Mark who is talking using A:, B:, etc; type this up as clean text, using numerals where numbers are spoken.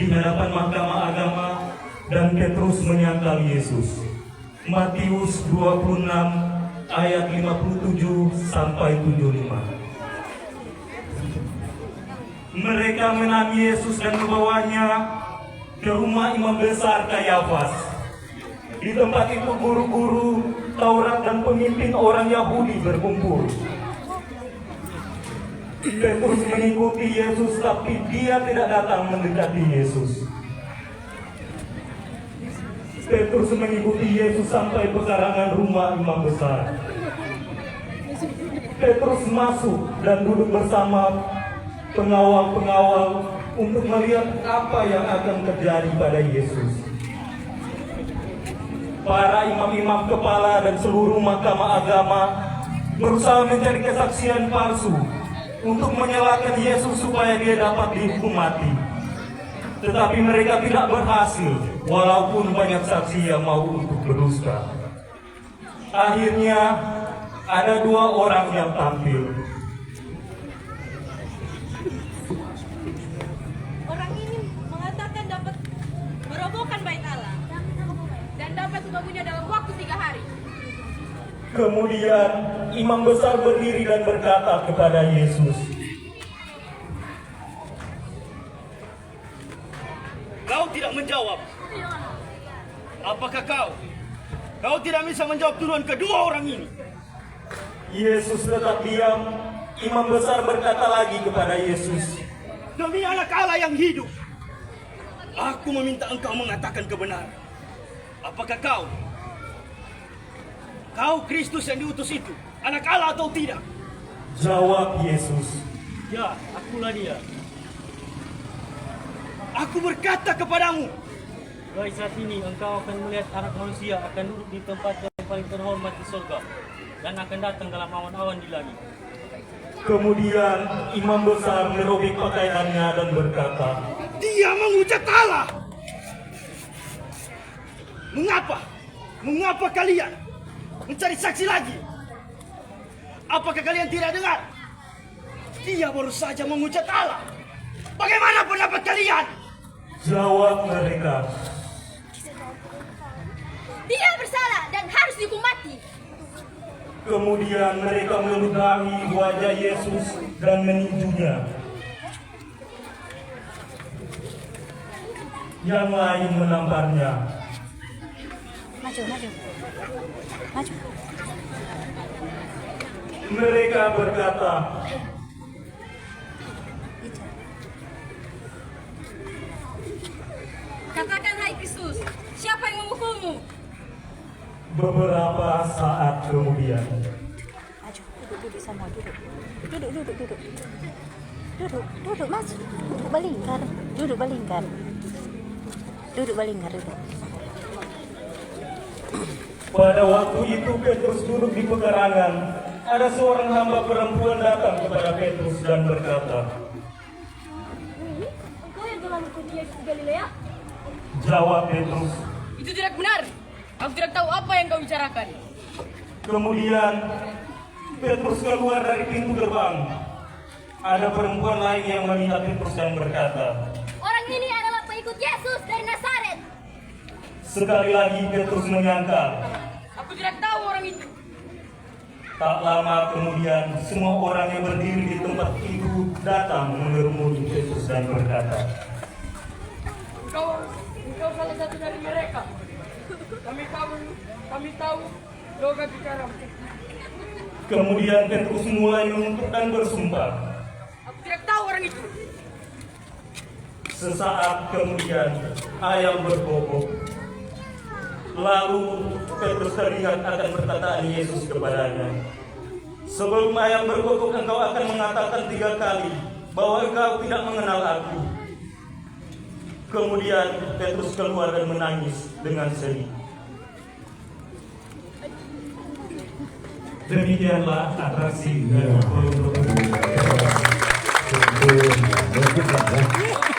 A: di hadapan mahkamah agama dan Petrus menyangkal Yesus. Matius 26 ayat 57 sampai 75. Mereka menangis Yesus dan membawanya ke rumah imam besar Kayafas. Di tempat itu guru-guru Taurat dan pemimpin orang Yahudi berkumpul. Petrus mengikuti Yesus, tapi dia tidak datang mendekati Yesus. Petrus mengikuti Yesus sampai pekarangan rumah imam besar. Petrus masuk dan duduk bersama pengawal-pengawal untuk melihat apa yang akan terjadi pada Yesus. Para imam-imam kepala dan seluruh mahkamah agama berusaha mencari kesaksian palsu untuk menyalahkan Yesus supaya dia dapat dihukum mati. Tetapi mereka tidak berhasil, walaupun banyak saksi yang mau untuk berdusta. Akhirnya ada dua orang yang tampil.
B: Orang ini mengatakan dapat merobohkan bait Allah dan dapat membangunnya dalam waktu 3 hari.
A: Kemudian imam besar berdiri dan berkata kepada Yesus,
C: "Kau tidak menjawab. Apakah kau tidak bisa menjawab tuduhan kedua orang ini?"
A: Yesus tetap diam. Imam besar berkata lagi kepada Yesus,
C: "Demi anak Allah yang hidup, aku meminta engkau mengatakan kebenaran. Apakah kau Kristus yang diutus itu, anak Allah atau tidak?"
A: Jawab Yesus,
C: "Ya, akulah dia." "Aku berkata kepadamu,
D: Baik, saat ini engkau akan melihat anak manusia akan duduk di tempat yang paling terhormat di surga dan akan datang dalam awan-awan di langit."
A: Kemudian imam besar merobek pakaiannya dan berkata,
C: dia menghujat Allah. Mengapa kalian mencari saksi lagi? Apakah kalian tidak dengar? Dia baru saja menghujat Allah. Bagaimana pendapat kalian?
A: Jawab mereka,
B: Dia bersalah dan harus dihukum mati.
A: kemudian mereka meludahi wajah Yesus dan meninjunya. Yang lain menamparnya.
E: Maju.
A: Mereka berkata,
B: Katakan, hai Kristus, siapa yang menghukummu?
A: beberapa saat kemudian.
E: Maju. Duduk semua, duduk. Duduk, maju. Duduk balingkar. Duduk.
A: Pada waktu itu Petrus duduk di pekarangan. Ada seorang hamba perempuan datang kepada Petrus dan berkata,
B: Engkau yang telah mengikuti Yesus di Galilea?
A: jawab Petrus.
B: Itu tidak benar. Aku tidak tahu apa yang kau bicarakan.
A: Kemudian Petrus keluar dari pintu gerbang. Ada perempuan lain yang melihat Petrus dan berkata,
B: Orang ini adalah pengikut Yesus dari Nazaret.
A: sekali lagi Petrus menyangkal.
B: Aku tidak tahu orang itu.
A: Tak lama kemudian semua orang yang berdiri di tempat itu datang mengerumuni Petrus dan berkata,
F: Engkau salah satu dari mereka. Kami tahu logat bicara.
A: kemudian Petrus mulai menuntut dan bersumpah.
B: Aku tidak tahu orang itu.
A: Sesaat kemudian ayam berbobok. Lalu Petrus teringat akan perkataan Yesus kepadanya, sebelum ayam berbobok engkau akan mengatakan 3 kali bahwa engkau tidak mengenal aku. Kemudian Petrus keluar dan menangis dengan sedih. Demikianlah atraksi dan